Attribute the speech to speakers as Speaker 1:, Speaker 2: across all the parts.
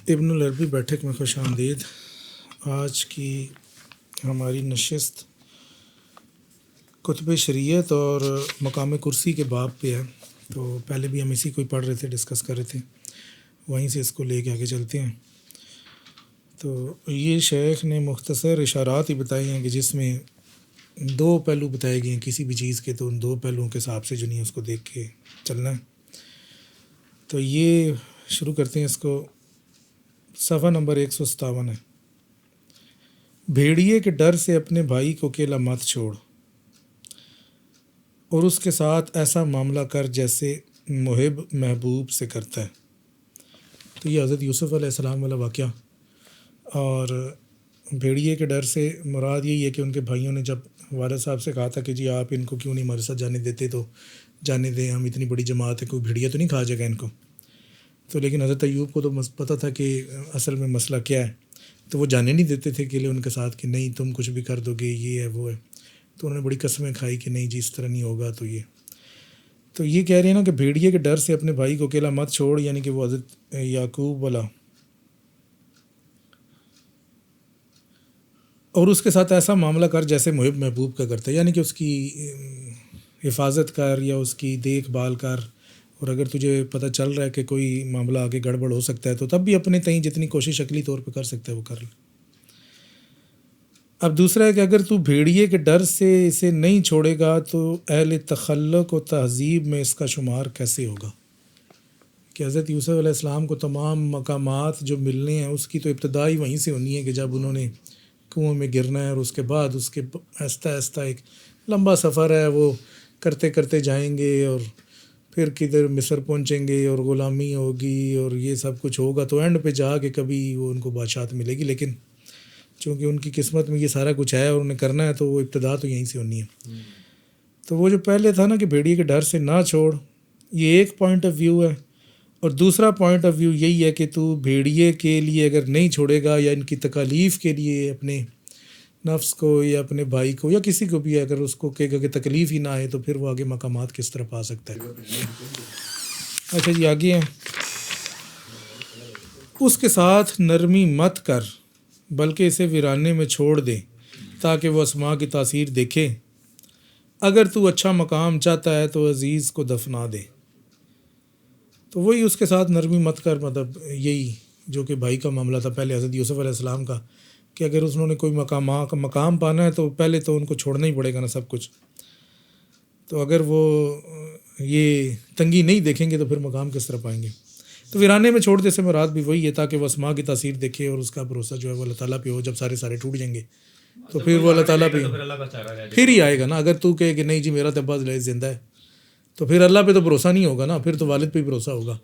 Speaker 1: ابن العربی بیٹھک میں خوش آمدید۔ آج کی ہماری نشست کتب شریعت اور مقام کرسی کے باب پہ ہے، تو پہلے بھی ہم اسی کو پڑھ رہے تھے، ڈسکس کر رہے تھے، وہیں سے اس کو لے کے آگے چلتے ہیں۔ تو یہ شیخ نے مختصر اشارات ہی بتائی ہیں کہ جس میں دو پہلو بتائے گئے ہیں کسی بھی چیز کے، تو ان دو پہلوؤں کے حساب سے جو نہیں اس کو دیکھ کے چلنا ہے۔ تو یہ شروع کرتے ہیں اس کو، صفحہ نمبر 157 ہے۔ بھیڑیے کے ڈر سے اپنے بھائی کو اکیلا مت چھوڑ، اور اس کے ساتھ ایسا معاملہ کر جیسے محب محبوب سے کرتا ہے۔ تو یہ حضرت یوسف علیہ السلام والا واقعہ، اور بھیڑیے کے ڈر سے مراد یہی ہے کہ ان کے بھائیوں نے جب والد صاحب سے کہا تھا کہ جی آپ ان کو کیوں نہیں ہمارے ساتھ جانے دیتے، تو جانے دیں، ہم اتنی بڑی جماعت ہے، کوئی بھیڑیا تو نہیں کھا جائے گا ان کو۔ تو لیکن حضرت ایوب کو تو پتہ تھا کہ اصل میں مسئلہ کیا ہے، تو وہ جانے نہیں دیتے تھے اکیلے ان کے ساتھ کہ نہیں تم کچھ بھی کر دو گے، یہ ہے وہ ہے۔ تو انہوں نے بڑی قسمیں کھائی کہ نہیں جی اس طرح نہیں ہوگا۔ تو یہ کہہ رہے ہیں نا کہ بھیڑیے کے ڈر سے اپنے بھائی کو اکیلا مت چھوڑ، یعنی کہ وہ حضرت یعقوب والا، اور اس کے ساتھ ایسا معاملہ کر جیسے محب محبوب کا کرتا ہے، یعنی کہ اس کی حفاظت کر یا اس کی دیکھ بھال کر، اور اگر تجھے پتہ چل رہا ہے کہ کوئی معاملہ آگے گڑبڑ ہو سکتا ہے تو تب بھی اپنے تئیں جتنی کوشش عقلی طور پہ کر سکتا ہے وہ کر لے۔ اب دوسرا ہے کہ اگر تو بھیڑیے کے ڈر سے اسے نہیں چھوڑے گا تو اہل تخلق و تہذیب میں اس کا شمار کیسے ہوگا؟ کہ حضرت یوسف علیہ السلام کو تمام مقامات جو ملنے ہیں اس کی تو ابتدا ہی وہیں سے ہونی ہے کہ جب انہوں نے کنویں میں گرنا ہے، اور اس کے بعد اس کے آہستہ آہستہ ایک لمبا سفر ہے، وہ کرتے کرتے جائیں گے، اور پھر کدھر مصر پہنچیں گے، اور غلامی ہوگی، اور یہ سب کچھ ہوگا، تو اینڈ پہ جا کے کبھی وہ ان کو بادشاہت ملے گی۔ لیکن چونکہ ان کی قسمت میں یہ سارا کچھ ہے اور انہیں کرنا ہے، تو وہ ابتدا تو یہیں سے ہونی ہے۔ تو وہ جو پہلے تھا نا کہ بھیڑیے کے ڈر سے نہ چھوڑ، یہ ایک پوائنٹ آف ویو ہے، اور دوسرا پوائنٹ آف ویو یہی ہے کہ تو بھیڑیے کے لیے اگر نہیں چھوڑے گا، یا ان کی تکالیف کے لیے اپنے نفس کو یا اپنے بھائی کو یا کسی کو بھی اگر اس کو کہے گا کہ تکلیف ہی نہ آئے، تو پھر وہ آگے مقامات کس طرح پا سکتا ہے۔ اچھا جی آگے ہیں، اس کے ساتھ نرمی مت کر بلکہ اسے ویرانے میں چھوڑ دے تاکہ وہ اسماء کی تاثیر دیکھے۔ اگر تو اچھا مقام چاہتا ہے تو عزیز کو دفنا دے۔ تو وہی اس کے ساتھ نرمی مت کر، مطلب یہی جو کہ بھائی کا معاملہ تھا پہلے حضرت یوسف علیہ السلام کا، کہ اگر انہوں نے کوئی مقام پانا ہے تو پہلے تو ان کو چھوڑنا ہی پڑے گا نا سب کچھ۔ تو اگر وہ یہ تنگی نہیں دیکھیں گے تو پھر مقام کس طرح پائیں گے؟ تو ویرانے میں چھوڑ دے سے مراد بھی وہی ہے تاکہ وہ اسماء کی تاثیر دیکھے، اور اس کا بھروسہ جو ہے وہ اللہ تعالیٰ پہ ہو۔ جب سارے ٹوٹ جائیں گے تو پھر وہ اللہ تعالیٰ پہ پھر ہی آئے گا نا۔ اگر تو کہے کہ نہیں جی میرا تو ابا زندہ ہے، تو پھر اللہ پہ تو بھروسہ نہیں ہوگا نا، پھر تو والد پہ ہی بھروسہ ہوگا۔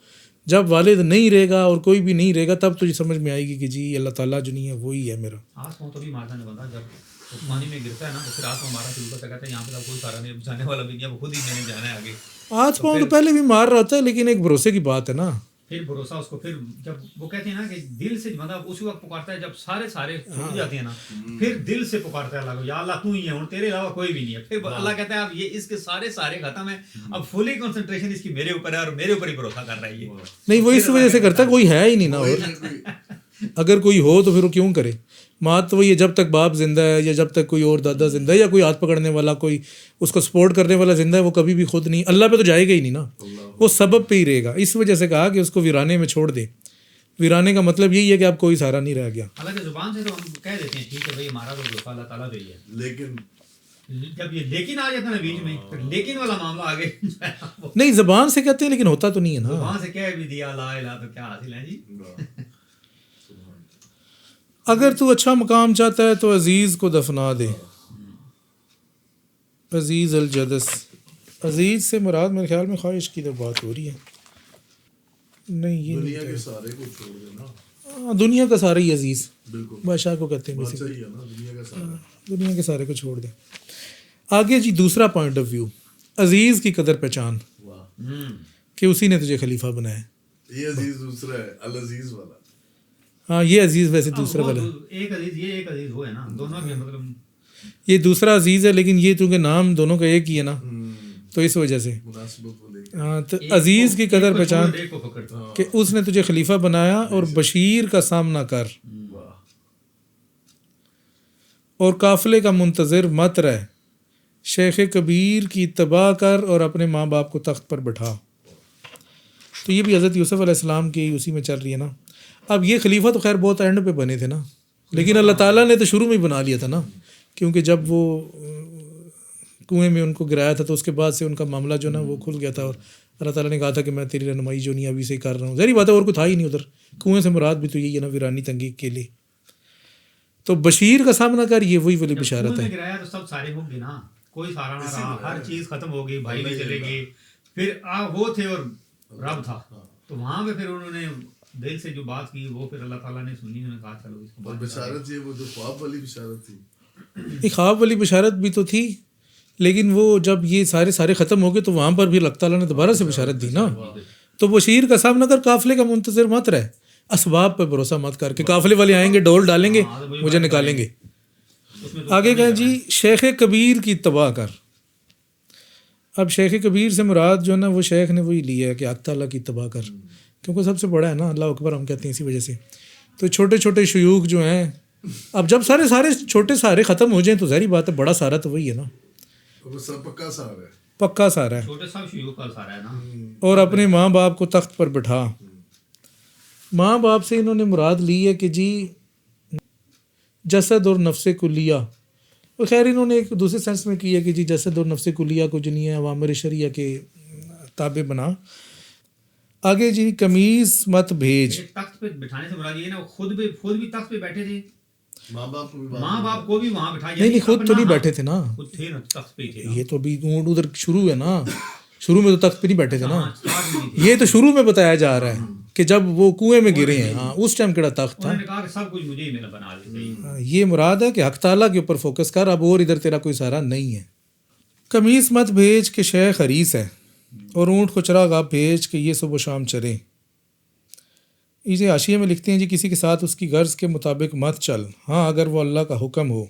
Speaker 1: جب والد نہیں رہے گا اور کوئی بھی نہیں رہے گا تب تجھے سمجھ میں آئے گی کہ جی اللہ تعالیٰ جو نہیں ہے وہی ہے میرا۔
Speaker 2: آسمان تو بھی مارتا نہیں بندہ، جب پانی میں گرتا ہے نا تو پھر آسمان مارا شروع کرتا ہے، یہاں پہ کوئی سارا نہیں، جانے والا بھی نہیں ہے، وہ خود ہی میں نے جانا ہے آگے۔
Speaker 1: ہاتھ پاؤں تو پہلے بھی مار رہا ہوتا ہے، لیکن ایک بھروسے کی بات ہے نا،
Speaker 2: پھر بھروسہ اس کو، پھر جب وہ کہتے ہیں نا کہ دل سے، مطلب اسی وقت پکارتا ہے جب سارے چھوٹ جاتے ہیں نا، پھر دل سے پکارتا ہے اللہ کو، یا اللہ تو ہی ہے، اور تیرے علاوہ کوئی بھی نہیں ہے۔ پھر اللہ کہتا ہے اب یہ اس کے سارے ختم ہیں، اب فلی کنسنٹریشن اس کی میرے اوپر ہے، اور میرے اوپر ہی بھروسہ کر رہا ہے۔ یہ
Speaker 1: نہیں، وہ اس وجہ سے کرتا ہے کوئی ہے ہی نہیں نا، اور اگر کوئی ہو تو پھر وہ کیوں کرے؟ مات تو وہی ہے، جب تک باپ زندہ ہے یا جب تک کوئی اور دادا زندہ ہے یا کوئی ہاتھ پکڑنے والا، کوئی اس کو سپورٹ کرنے والا زندہ ہے، وہ کبھی بھی خود نہیں، اللہ پہ تو جائے گا ہی نہیں نا، وہ سبب پہ ہی رہے گا۔ اس وجہ سے کہا کہ اس کو ویرانے میں چھوڑ دے۔ ویرانے کا مطلب یہی ہے کہ اب کوئی سہارا نہیں رہ گیا۔
Speaker 2: اللہ کی زبان سے تو ہم کہہ دیتے ہیں ٹھیک ہے بھائی ہمارا تو بھروسہ اللہ تعالیٰ پہ ہی ہے، لیکن جب یہ لیکن آ جاتا ہے نا بیچ میں، پھر لیکن والا معاملہ آگے
Speaker 1: نہیں، زبان سے کہتے ہیں لیکن ہوتا تو نہیں ہے نا۔
Speaker 2: زبان سے کہہ بھی دیا لا الہ تو کیا حاصل ہے جی؟
Speaker 1: اگر تو اچھا مقام چاہتا ہے تو عزیز کو دفنا دے۔ عزیز الجدس، عزیز سے مراد میرے خیال میں خواہش کی تو بات ہو رہی ہے، نہیں یہ
Speaker 3: دنیا کے سارے کو چھوڑ دینا،
Speaker 1: دنیا کا سارا ہی عزیز
Speaker 3: بالکل
Speaker 1: بادشاہ کو کہتے ہیں،
Speaker 3: دنیا
Speaker 1: کے سارے کو چھوڑ دیں۔ آگے جی دوسرا پوائنٹ آف ویو، عزیز کی قدر پہچان، کہ اسی نے تجھے خلیفہ بنایا ہے۔
Speaker 3: یہ عزیز دوسرا ہے، العزیز والا۔
Speaker 1: ہاں یہ عزیز ویسے دوسرا والا ہے،
Speaker 2: ایک عزیز یہ ایک عزیز وہ ہے نا، دونوں کے مطلب
Speaker 1: یہ دوسرا عزیز ہے، لیکن یہ چونکہ نام دونوں کا ایک ہی ہے نا، تو اس وجہ سے
Speaker 3: مناسبت
Speaker 1: ہاں تو عزیز کی قدر پہچان
Speaker 2: ایک کو پکڑ
Speaker 1: کہ اس نے تجھے خلیفہ بنایا اور بشیر کا سامنا کر
Speaker 3: واہ
Speaker 1: اور قافلے کا منتظر مت رہ، شیخ کبیر کی اتباع کر اور اپنے ماں باپ کو تخت پر بٹھا۔ تو یہ بھی حضرت یوسف علیہ السلام کی اسی میں چل رہی ہے نا۔ اب یہ خلیفہ تو خیر بہت اینڈ پہ بنے تھے نا، لیکن اللہ تعالیٰ نے تو شروع میں ہی بنا لیا تھا نا، کیونکہ جب وہ کنویں میں ان کو گرایا تھا تو اس کے بعد سے ان کا معاملہ جو نا وہ کھل گیا تھا، اور اللہ تعالیٰ نے کہا تھا کہ میں تیری رہنمائی جو نہیں ابھی سے ہی کر رہا ہوں۔ ظاہری بات ہے اور کوئی تھا ہی نہیں ادھر، کنویں سے مراد بھی تو یہی ہے نا، ویرانی تنگی کے لیے۔ تو بشیر کا سامنا کر، یہ وہی والی بشارت ہے۔
Speaker 2: گرایا تو سب سارے ہوں گے نا، کوئی سارا نہ رہا، ہر چیز ختم ہو گئی، بھائی بھی چلے گئے، پھر وہ تھے اور رب تھا، تو وہاں پہ پھر انہوں نے دل سے جو بات کی وہ پھر اللہ تعالیٰ نے سنی، انہوں نے کہا چلو اس کو
Speaker 3: اور بشارت یہ وہ جو خواب والی بشارت تھی،
Speaker 1: ایک خواب والی بشارت بھی تو تھی، لیکن وہ جب یہ سارے ختم ہو گئے تو وہاں پر بھی اللہ تعالیٰ نے دوبارہ سے بشارت دی نا۔ تو بشیر کا سامنا کر، قافلے کا منتظر مت رہ، اسباب پہ بھروسہ مت کر کہ قافلے والے آئیں گے، ڈول ڈالیں گے، مجھے نکالیں گے۔ آگے کہیں جی شیخ کبیر کی اتباع کر۔ اب شیخ کبیر سے مراد جو ہے نا وہ شیخ نے وہی لیا ہے کہ حق تعالیٰ کی اتباع کر، کیونکہ سب سے بڑا ہے نا، اللہ اکبر ہم کہتے ہیں اسی وجہ سے۔ تو چھوٹے چھوٹے شیوخ جو ہیں، اب جب سارے چھوٹے سارے ختم ہو جائیں تو ظاہری بات ہے بڑا سارا تو وہی ہے نا،
Speaker 3: وہ سب پکا سارا ہے،
Speaker 1: پکا سارا ہے۔
Speaker 2: چھوٹے سب شیوخ کا سارا ہے نا۔
Speaker 1: اور اپنے ماں باپ کو تخت پر بٹھا۔ ماں باپ سے انہوں نے مراد لی ہے کہ جی جسد اور نفس کلیہ، اور خیر انہوں نے ایک دوسرے سینس میں کی ہے کہ جی جسد اور نفس کلیہ کو جو نہیں ہے اوامر شریعہ کے تابع بنا۔ آگے جی قمیص مت بھیج۔
Speaker 2: ایک تخت پہ بٹھانے سے مراد یہ نا، وہ خود بھی تخت پہ بیٹھے تھے،
Speaker 3: ماں باپ کو بھی
Speaker 2: ماں باپ کو بھی وہاں بٹھایا،
Speaker 1: نہیں خود تو نہیں بیٹھے تھے نا،
Speaker 2: خود تھے نا تخت پہ ہی تھے۔
Speaker 1: یہ تو ابھی ادھر شروع ہے نا، شروع میں تو تخت پہ نہیں بیٹھے تھے نا، یہ تو شروع میں بتایا جا رہا ہے کہ جب وہ کنویں میں گرے ہیں، ہاں اس ٹائم کیڑا تخت تھا۔
Speaker 2: انہوں نے کہا کہ سب کچھ مجھے ہی میرا بنا دیا۔
Speaker 1: یہ مراد ہے کہ حق تعالیٰ کے اوپر فوکس کر، اب اور ادھر تیرا کوئی سہارا نہیں ہے۔ قمیص مت بھیج کہ شیخ حریص ہے، اور اونٹ کو چراغ آپ بھیج کہ یہ صبح و شام چریں۔ اسے حاشیے میں لکھتے ہیں جی کسی کے ساتھ اس کی غرض کے مطابق مت چل، ہاں اگر وہ اللہ کا حکم ہو،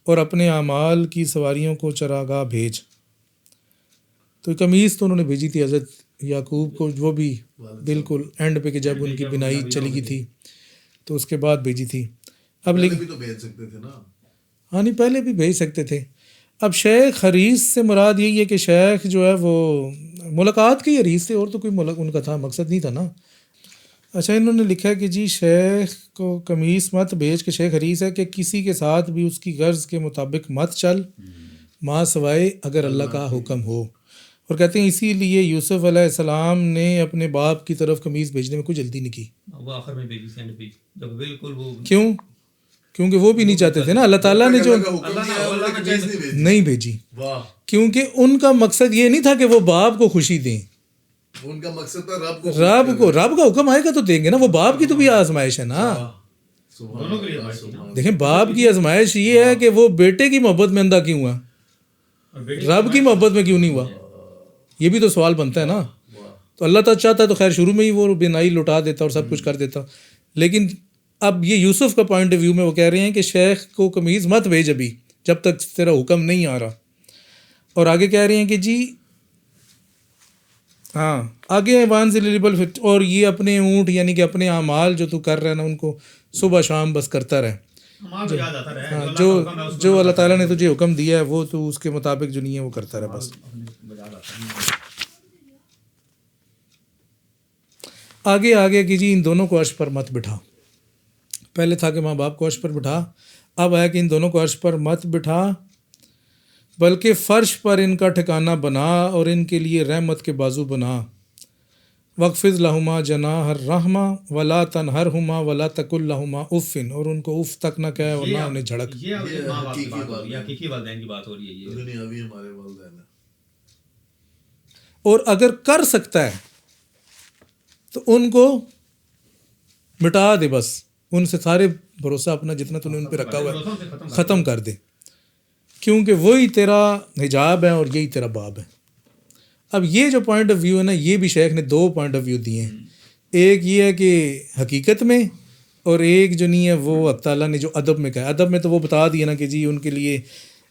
Speaker 1: اور اپنے اعمال کی سواریوں کو چراغاہ بھیج۔ تو قمیص تو انہوں نے بھیجی تھی حضرت یعقوب کو، وہ بھی بالکل اینڈ پہ کہ جب ان کی بنائی چلی گئی تھی تو اس کے بعد بھیجی تھی۔ اب
Speaker 3: پہلے
Speaker 1: لیکن
Speaker 3: بھی تو بھیج سکتے تھے نا،
Speaker 1: ہاں نہیں پہلے بھی بھیج سکتے تھے۔ اب شیخ حریص سے مراد یہی ہے کہ شیخ جو ہے وہ ملاقات کی حریص تھے، اور تو کوئی ان کا تھا مقصد نہیں تھا نا۔ اچھا انہوں نے لکھا ہے کہ جی شیخ کو قمیص مت بھیج کہ شیخ حریص ہے کہ کسی کے ساتھ بھی اس کی غرض کے مطابق مت چل، ماں سوائے اگر اللہ کا حکم ہو۔ اور کہتے ہیں اسی لیے یوسف علیہ السلام نے اپنے باپ کی طرف قمیص بھیجنے میں کوئی جلدی نہیں کی۔
Speaker 2: وہ آخر میں بھیجی سینڈ پہ جب بالکل وہ
Speaker 1: کیوں؟ کیونکہ وہ بھی نہیں چاہتے تھے نا، اللہ تعالیٰ نے جو
Speaker 3: اللہ کا حکم دیا انہوں نے قمیص نہیں بھیجی۔
Speaker 1: نہیں بھیجی،
Speaker 3: واہ،
Speaker 1: کیونکہ ان کا مقصد یہ نہیں تھا کہ وہ باپ کو خوشی دیں،
Speaker 3: ان کا مقصد تھا
Speaker 1: رب کا حکم آئے گا تو دیں گے نا، وہ باپ کی تو بھی آزمائش ہے نا۔
Speaker 2: دونوں کے لیے بات تھی نا۔
Speaker 1: دیکھیں باپ کی آزمائش یہ ہے کہ وہ بیٹے کی محبت میں اندھا کیوں ہوا،
Speaker 2: اور بیٹی
Speaker 1: رب کی محبت میں کیوں نہیں ہوا، یہ بھی تو سوال بنتا ہے نا۔ تو اللہ تعالیٰ چاہتا ہے تو خیر شروع میں ہی وہ بینائی لٹا دیتا اور سب کچھ کر دیتا، لیکن اب یہ یوسف کا پوائنٹ آف ویو میں وہ کہہ رہے ہیں کہ شیخ کو قمیص مت بھیج ابھی جب تک تیرا حکم نہیں آ رہا۔ اور آگے کہہ رہے ہیں کہ جی ہاں آگے وان ذلیبل، اور یہ اپنے اونٹ یعنی کہ اپنے اعمال جو تو کر رہا ہے نا ان کو صبح شام بس کرتا رہے،
Speaker 2: ہمارا کو یاد آتا رہے
Speaker 1: ہاں
Speaker 2: اللہ کا حکم ہے، اس کو
Speaker 1: جو اللہ تعالیٰ نے تجھے حکم دیا ہے وہ تو اس کے مطابق جو نہیں ہے وہ کرتا رہے بس۔
Speaker 2: بجا لاتا ہے۔
Speaker 1: آگے کہ جی ان دونوں کو عرش پر مت بٹھا۔ پہلے تھا کہ ماں باپ کو عرش پر بٹھا، اب آیا کہ ان دونوں کو عرش پر مت بٹھا بلکہ فرش پر ان کا ٹھکانہ بنا اور ان کے لیے رحمت کے بازو بنا۔ وَاخْفِضْ لَهُمَا جَنَاحَ الرَّحْمَةِ وَلَا تَنْهَرْهُمَا وَلَا تَقُل لَهُمَا اُفٍّ، اور ان کو اف تک نہ کہے اور نہ انہیں جھڑک۔
Speaker 2: یہ اب ماں باپ کی بات ہو رہی ہے، حقیقی والدین کی بات ہو رہی ہے یہ۔
Speaker 3: دنیاوی ہمارے والدین ہیں،
Speaker 1: اور اگر کر سکتا ہے تو ان کو مٹا دے، بس ان سے سارے بھروسہ اپنا جتنا تو نے ان پہ رکھا ہوا ہے ختم کر دے، کیونکہ وہی تیرا حجاب ہے اور یہی تیرا باب ہے۔ اب یہ جو پوائنٹ آف ویو ہے نا، یہ بھی شیخ نے دو پوائنٹ آف ویو دیے ہیں، ایک یہ ہے کہ حقیقت میں، اور ایک جو نہیں ہے وہ اللہ تعالیٰ نے جو ادب میں کہا۔ ادب میں تو وہ بتا دیا نا کہ جی ان کے لیے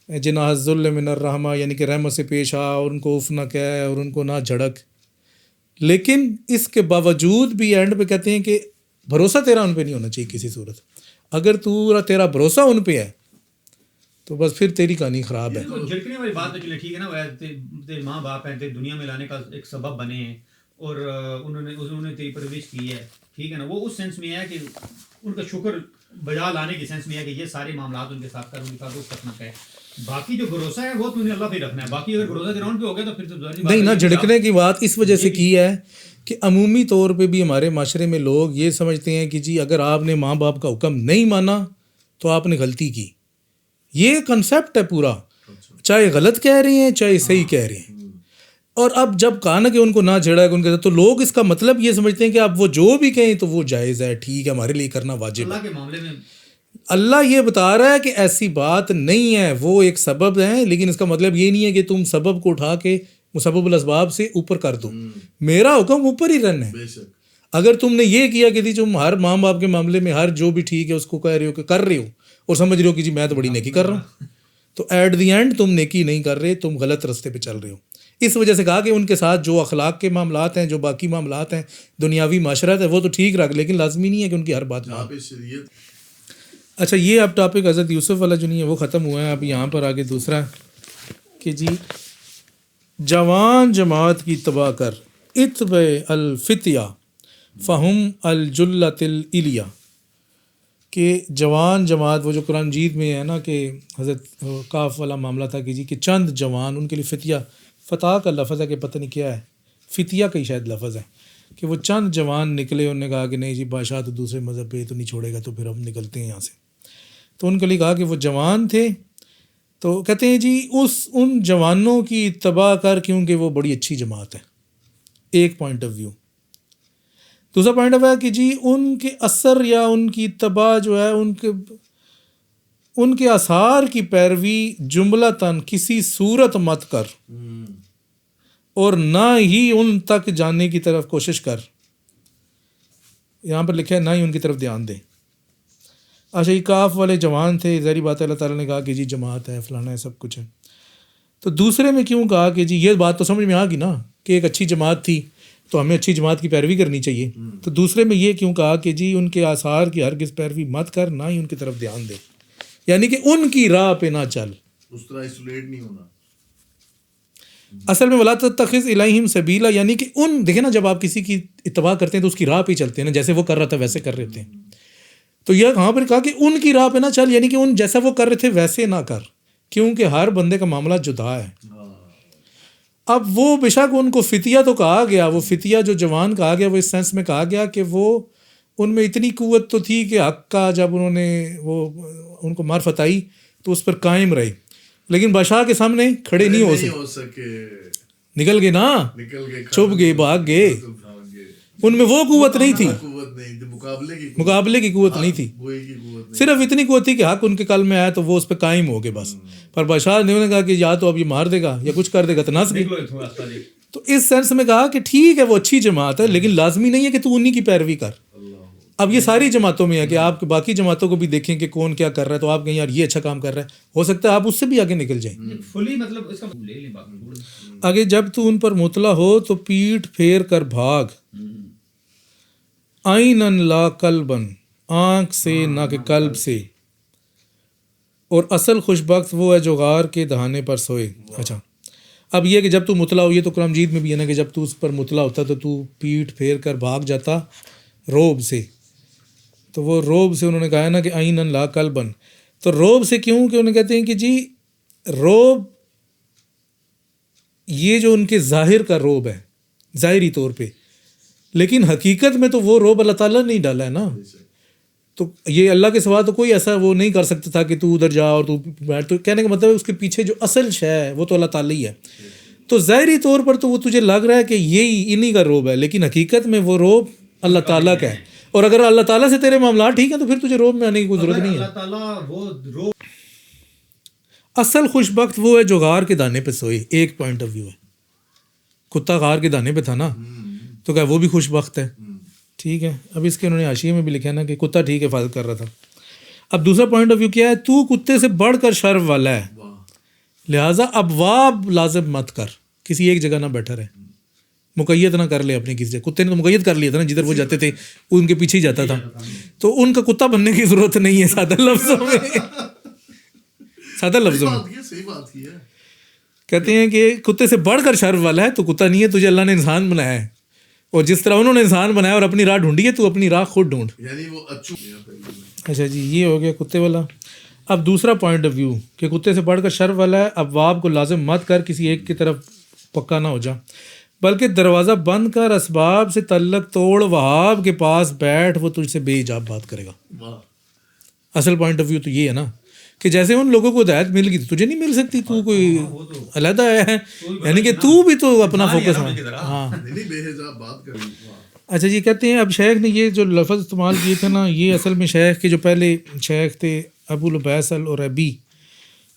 Speaker 1: جناح الذل من الرحمہ، یعنی کہ رحمت سے پیش آ، اور ان کو اف نہ کہے اور ان کو نہ جھڑک، لیکن اس کے باوجود بھی اینڈ پہ کہتے ہیں کہ بھروسہ تیرا ان پہ نہیں ہونا چاہیے کسی صورت. اگر تیرا بھروسہ ان پہ ہے تو بس پھر تیری کہانی خراب ہے.
Speaker 2: جھڑکنے والی بات تو چلے ٹھیک ہے نا, تیرے ماں باپ ہیں, تیرے دنیا میں لانے کا ایک سبب بنے ہیں, اور انہوں نے تیری پرورش کی ہے, ٹھیک ہے نا, وہ اس سینس میں ہے کہ ان کا شکر بجا لانے کے سینس میں ہے کہ یہ سارے معاملات ان کے ساتھ کر, ان کا دوست رکھنا ہے. باقی جو بھروسہ ہے وہ تو انہیں اللہ پہ رکھنا ہے. باقی اگر بھروسہ گراؤنڈ پہ ہو گیا تو پھر تو
Speaker 1: نہیں نا. جھڑکنے کی بات اس وجہ سے کی ہے کہ عمومی طور پہ بھی ہمارے معاشرے میں لوگ یہ سمجھتے ہیں کہ جی اگر آپ نے ماں باپ کا حکم نہیں مانا تو آپ نے غلطی کی. یہ کنسیپٹ ہے پورا, چاہے غلط کہہ رہے ہیں چاہے صحیح کہہ رہے ہیں. اور اب جب کہا نا کہ ان کو نہ چھیڑا ان کے, تو لوگ اس کا مطلب یہ سمجھتے ہیں کہ آپ وہ جو بھی کہیں تو وہ جائز ہے, ٹھیک ہے, ہمارے لیے کرنا واجب ہے.
Speaker 2: اللہ کے معاملے میں
Speaker 1: اللہ یہ بتا رہا ہے کہ ایسی بات نہیں ہے, وہ ایک سبب ہے, لیکن اس کا مطلب یہ نہیں ہے کہ تم سبب کو اٹھا کے مسبب الاسباب سے اوپر کر دو. میرا حکم اوپر ہی رہنا ہے. اگر تم نے یہ کیا کہ تم ہر ماں باپ کے معاملے میں ہر جو بھی ٹھیک ہے اس کو کہہ رہے ہو کہ کر رہے ہو اور سمجھ رہے ہو کہ جی میں تو بڑی نیکی کر رہا ہوں, تو ایٹ دی اینڈ تم نیکی نہیں کر رہے, تم غلط رستے پہ چل رہے ہو. اس وجہ سے کہا کہ ان کے ساتھ جو اخلاق کے معاملات ہیں, جو باقی معاملات ہیں, دنیاوی معاشرت ہے, وہ تو ٹھیک رکھ, لیکن لازمی نہیں ہے کہ ان کی ہر بات مان. اچھا, یہ اب ٹاپک حضرت یوسف والا جو نہیں ہے وہ ختم ہوا ہے. اب یہاں پر آگے دوسرا کہ جی جوان جماعت کی تباہ کر اتبع الفتیہ فہم الجلۃ العلیٰ, کہ جوان جماعت وہ جو قرآن مجید میں ہے نا کہ حضرت کاف والا معاملہ تھا کہ جی کہ چند جوان, ان کے لیے فتیہ, فتح کا لفظ ہے کہ پتہ نہیں کیا ہے, فتیہ کا ہی شاید لفظ ہے, کہ وہ چند جوان نکلے, انہوں نے کہا کہ نہیں جی بادشاہ تو دوسرے مذہب پہ تو نہیں چھوڑے گا, تو پھر ہم نکلتے ہیں یہاں سے. تو ان کے لیے کہا کہ وہ جوان تھے, تو کہتے ہیں جی ان جوانوں کی اتباع کر کیونکہ وہ بڑی اچھی جماعت ہے. ایک پوائنٹ آف ویو. دوسرا پوائنٹ آف ویو ہے کہ جی ان کے اثر یا ان کی اتباع جو ہے ان کے آثار کی پیروی جملتاً کسی صورت مت کر, اور نہ ہی ان تک جانے کی طرف کوشش کر. یہاں پر لکھا ہے نہ ہی ان کی طرف دھیان دے. اچھا, یہ کاف والے جوان تھے, ظاہری بات ہے اللہ تعالیٰ نے کہا کہ جی جماعت ہے, فلانا ہے, سب کچھ ہے. تو دوسرے میں کیوں کہا کہ جی یہ بات تو سمجھ میں آ گئی نا کہ ایک اچھی جماعت تھی تو ہمیں اچھی جماعت کی پیروی کرنی چاہیے. تو دوسرے میں یہ کیوں کہا کہ جی ان کے آثار کی ہرگز پیروی مت کر, نہ ہی ان کی طرف دھیان دے, یعنی کہ ان کی راہ پہ نہ چل,
Speaker 3: اس طرح ایسولیٹ نہیں ہونا.
Speaker 1: اصل میں ولا تتخذ الیہم سبیلا, یعنی کہ دیکھیں نا جب آپ کسی کی اتباع کرتے ہیں تو اس کی راہ پہ ہی چلتے ہیں نا, جیسے وہ کر رہا تھا ویسے کر رہے تھے. تو یہ کہاں پر کہا کہ ان کی راہ پہ نہ چل, یعنی کہ ان جیسا وہ کر رہے تھے ویسے نہ کر, کیونکہ ہر بندے کا معاملہ جدا ہے. اب وہ بے شک ان کو فتیہ تو کہا گیا, وہ فتیہ جو جوان کہا گیا وہ اس سینس میں کہا گیا کہ وہ ان میں اتنی قوت تو تھی کہ حق کا جب انہوں نے ان کو معرفت آئی تو اس پر قائم رہے, لیکن بادشاہ کے سامنے کھڑے نہیں ہو سکے, نکل گئے نا, چھپ گئے, بھاگ گئے. ان میں وہ قوت نہیں تھی, مقابلے کی قوت نہیں تھی, صرف اتنی قوت تھی کہ حق ان کے کل میں آیا تو وہ اس پہ قائم ہو گئے بس. پر بادشاہ نے کہا کہ یا تو اب یہ مار دے گا یا کچھ کر دے گا, تو ناس گئی. تو اس سینس میں کہا کہ ٹھیک ہے وہ اچھی جماعت ہے, لیکن لازمی نہیں ہے کہ تو انہی کی پیروی کر. اب یہ ساری جماعتوں میں ہے کہ آپ باقی جماعتوں کو بھی دیکھیں کہ کون کیا کر رہا ہے, تو آپ کہیں یار یہ اچھا کام کر رہا ہے, ہو سکتا ہے آپ اس سے بھی آگے نکل جائیں. آگے جب تو ان پر مطلع ہو تو پیٹھ پھیر کر بھاگ, عینن لا قلبن, آنکھ سے نہ کہ قلب سے, اور اصل خوش بخت وہ ہے جو غار کے دہانے پر سوئے. اچھا, اب یہ کہ جب تو مطلع ہو, یہ تو قرآن مجید میں بھی ہے نا کہ جب تو اس پر مطلع ہوتا تو پیٹھ پھیر کر بھاگ جاتا روب سے. تو وہ روب سے انہوں نے کہا ہے نا کہ عینن لا قلبن, تو روب سے کیوں کہ انہیں کہتے ہیں کہ جی روب یہ جو ان کے ظاہر کا روب ہے ظاہری طور پہ, لیکن حقیقت میں تو وہ روب اللہ تعالیٰ نے نہیں ڈالا ہے نا. تو یہ اللہ کے سوا تو کوئی ایسا وہ نہیں کر سکتا تھا کہ تو ادھر جا اور تو بیٹھ, تو کہنے کا مطلب ہے اس کے پیچھے جو اصل شے ہے وہ تو اللہ تعالیٰ ہی ہے. تو ظاہری طور پر تو وہ تجھے لگ رہا ہے کہ یہی انہی کا روب ہے, لیکن حقیقت میں وہ روب اللہ تعالیٰ کا ہے. اور اگر اللہ تعالیٰ سے تیرے معاملات ٹھیک ہیں تو پھر تجھے روب میں آنے کی کوئی ضرورت نہیں ہے. اصل خوش بخت وہ ہے جو غار کے دانے پہ سوئے. ایک پوائنٹ آف ویو ہے, کتا غار کے دانے پہ تھا نا, تو کیا وہ بھی خوش بخت ہے؟ ٹھیک ہے. اب اس کے انہوں نے حاشیے میں بھی لکھا ہے نا کہ کتا ٹھیک ہے حفاظت کر رہا تھا. اب دوسرا پوائنٹ آف ویو کیا ہے, تو کتے سے بڑھ کر شرف والا ہے, لہٰذا ابواب لازم مت کر, کسی ایک جگہ نہ بیٹھا رہے. مقید نہ کر لے اپنے کسی سے. کتے نے تو مقید کر لیا تھا نا, جدھر وہ جاتے تھے وہ ان کے پیچھے ہی جاتا تھا. تو ان کا کتا بننے کی ضرورت نہیں ہے سادہ لفظوں میں. سادہ لفظوں میں
Speaker 3: صحیح بات کی ہے.
Speaker 1: کہتے ہیں کہ کتے سے بڑھ کر شرف والا ہے تو کتا نہیں ہے, تجھے اللہ نے انسان بنایا ہے, اور جس طرح انہوں نے انسان بنایا اور اپنی راہ ڈھونڈی ہے تو اپنی راہ خود ڈھونڈ.
Speaker 3: یعنی وہ اچھو.
Speaker 1: اچھا جی, یہ ہو گیا کتے والا. اب دوسرا پوائنٹ آف ویو کہ کتے سے بڑھ کر شرف والا ہے. ابواب کو لازم مت کر کسی ایک کی طرف پکا نہ ہو جا, بلکہ دروازہ بند کر اسباب سے تعلق توڑ, وہاب کے پاس بیٹھ, وہ تجھ سے بے حجاب بات کرے گا. اصل پوائنٹ آف ویو تو یہ ہے نا کہ جیسے ان لوگوں کو ہدایت مل گئی تو تجھے نہیں مل سکتی, تو کوئی علیحدہ ہے, یعنی کہ تو بھی تو اپنا فوکس ہے. ہاں
Speaker 3: بے حجاب بات کریں.
Speaker 1: اچھا جی, کہتے ہیں اب شیخ نے یہ جو لفظ استعمال کیے تھے نا, یہ اصل میں شیخ کے جو پہلے شیخ تھے ابو العبیس العربی,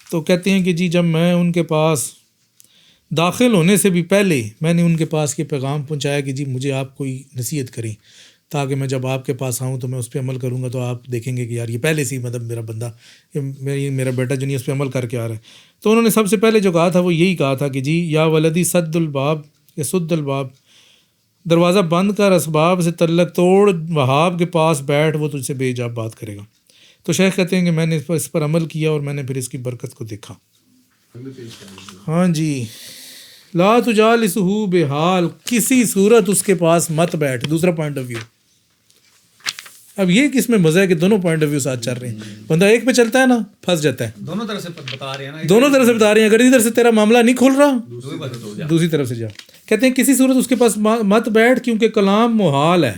Speaker 1: تو کہتے ہیں کہ جی جب میں ان کے پاس داخل ہونے سے بھی پہلے میں نے ان کے پاس یہ پیغام پہنچایا کہ جی مجھے آپ کوئی نصیحت کریں, تاکہ میں جب آپ کے پاس آؤں تو میں اس پہ عمل کروں گا, تو آپ دیکھیں گے کہ یار یہ پہلے سے مطلب میرا بندہ, میرا بیٹا جو نہیں اس پہ عمل کر کے آ رہا ہے. تو انہوں نے سب سے پہلے جو کہا تھا وہ یہی کہا تھا کہ جی یا ولدی سد الباب یا سد الباب, دروازہ بند کر, اسباب سے تعلق توڑ, وہاب کے پاس بیٹھ, وہ تجھ سے بے حجاب بات کرے گا. تو شیخ کہتے ہیں کہ میں نے اس پر عمل کیا اور میں نے پھر اس کی برکت کو دیکھا. ہاں جی, لا تجالسہ بحال, کسی صورت اس کے پاس مت بیٹھ. دوسرا پوائنٹ آف ویو. اب یہ کس میں مزہ ہے کہ دونوں پوائنٹ آف ویو ساتھ چل رہے ہیں. بندہ ایک پہ چلتا ہے نا پھنس جاتا ہے.
Speaker 2: دونوں طرف سے بتا رہے ہیں نا,
Speaker 1: دونوں طرف سے بتا رہے ہیں. اگر ادھر سے تیرا معاملہ نہیں کھل رہا دوسری طرف سے جا. کہتے ہیں کسی صورت اس کے پاس مت بیٹھ, کیونکہ کلام محال ہے.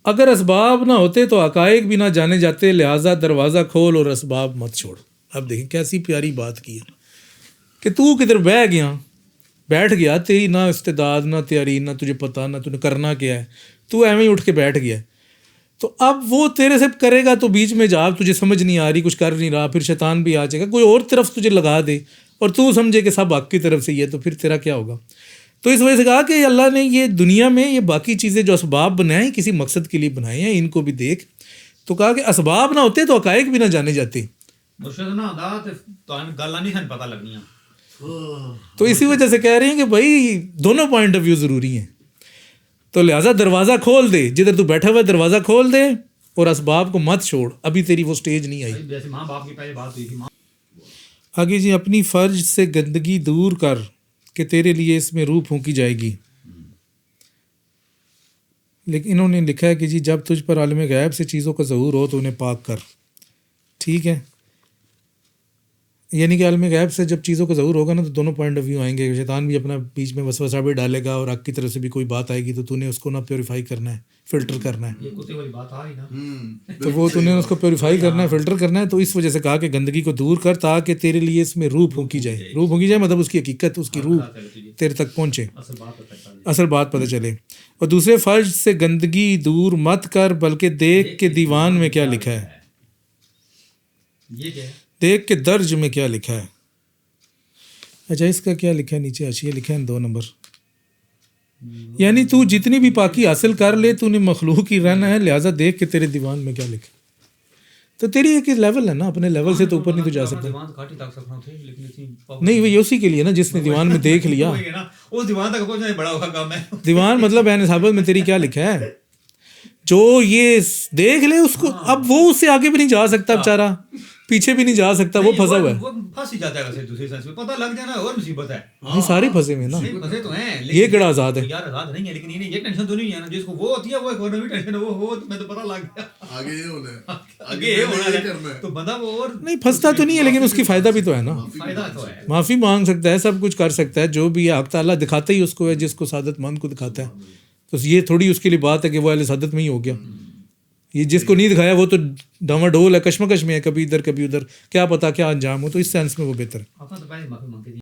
Speaker 1: اگر اسباب نہ ہوتے تو حقائق بھی نہ جانے جاتے, لہٰذا دروازہ کھول اور اسباب مت چھوڑ. اب دیکھیں کیسی پیاری بات کی ہے کہ تو کدھر بہ گیا, بیٹھ گیا, تیری نہ استعداد نہ تیاری, نہ تجھے پتہ, نہ تجھے کرنا کیا ہے, تو ایویں ہی اٹھ کے بیٹھ گیا. تو اب وہ تیرے سے کرے گا تو بیچ میں جا, تجھے سمجھ نہیں آ رہی, کچھ کر نہیں رہا, پھر شیطان بھی آ جائے گا, کوئی اور طرف تجھے لگا دے اور تو سمجھے کہ سب حق کی طرف سے یہ, تو پھر تیرا کیا ہوگا. تو اس وجہ سے کہا کہ اللہ نے یہ دنیا میں یہ باقی چیزیں جو اسباب بنائے ہیں کسی مقصد کے لیے بنائے ہیں, ان کو بھی دیکھ. تو کہا کہ اسباب نہ ہوتے تو حقائق بھی نہ جانے جاتے. تو اسی وجہ سے کہہ رہے ہیں کہ بھائی دونوں پوائنٹ آف ویو ضروری ہیں. تو لہٰذا دروازہ کھول دے, جدھر تو بیٹھا ہوا ہے دروازہ کھول دے, اور اسباب کو مت چھوڑ, ابھی تیری وہ سٹیج نہیں آئی. آگے جی, اپنی فرج سے گندگی دور کر کہ تیرے لیے اس میں روح پھونکی جائے گی. لیکن انہوں نے لکھا ہے کہ جی جب تجھ پر عالم غیب سے چیزوں کا ظہور ہو تو انہیں پاک کر. ٹھیک ہے, یعنی کہ عالم غیب سے جب چیزوں کا ظہور ہوگا نا تو دونوں پوائنٹ آف ویو آئیں گے. شیطان بھی اپنا بیچ میں وسوسہ بھی ڈالے گا, اور حق کی طرف سے بھی کوئی بات آئے گی تو نے اس کو نہ پیوریفائی کرنا ہے, فلٹر کرنا ہے. تو وہ تو نے اس کو پیوریفائی کرنا ہے, فلٹر کرنا ہے. تو اس وجہ سے کہا کہ گندگی کو دور کر تاکہ تیرے لیے اس میں روح پھونکی جائے. روح پھونکی جائے مطلب اس کی حقیقت, اس کی روح تیرے تک پہنچے, اصل بات پتہ چلے. اور دوسرے فرج سے گندگی دور مت کر, بلکہ دیکھ کے دیوان میں کیا لکھا ہے, دیکھ کے درج میں کیا لکھا ہے. اچھا, اس کا کیا لکھا ہے نیچے حاشیہ لکھا ہے 2 نمبر. یعنی تو جتنی بھی پاکی حاصل کر لے تو نے مخلوق ہی رہنا ہے, لہٰذا دیکھ کے تیرے دیوان میں کیا لکھا. تو تیری ایک لیول ہے نا, اپنے لیول سے تو اوپر نہیں تو جا سکتا. نہیں وہ اسی کے لیے نا جس نے دیوان میں دیکھ لیا. دیوان مطلب ہے نصابت میں تیری کیا لکھا ہے, جو یہ دیکھ لے اس کو, اب وہ اس سے آگے بھی نہیں جا سکتا بیچارہ, پیچھے بھی نہیں جا سکتا, وہ پھنسا ہوا ہے. نہیں سارے پھنسے ہوئے نا, یہ کیڑا آزاد ہے. نہیں پھنستا تو نہیں ہے, لیکن اس کی فائدہ بھی تو ہے نا. معافی مانگ سکتا ہے, سب کچھ کر سکتا ہے, جو بھی ہے حق تعالیٰ دکھاتا ہی اس کو ہے جس کو سعادت مند کو دکھاتا ہے. تو یہ تھوڑی اس کے لیے بات ہے کہ وہ اہل سعادت میں ہی ہو گیا. یہ جس کو نہیں دکھایا وہ تو ڈاما ڈول ہے, کشمکش میں ہے, کبھی ادھر کبھی ادھر, کیا پتا کیا انجام ہو. تو اس سینس میں وہ بہتر ہے.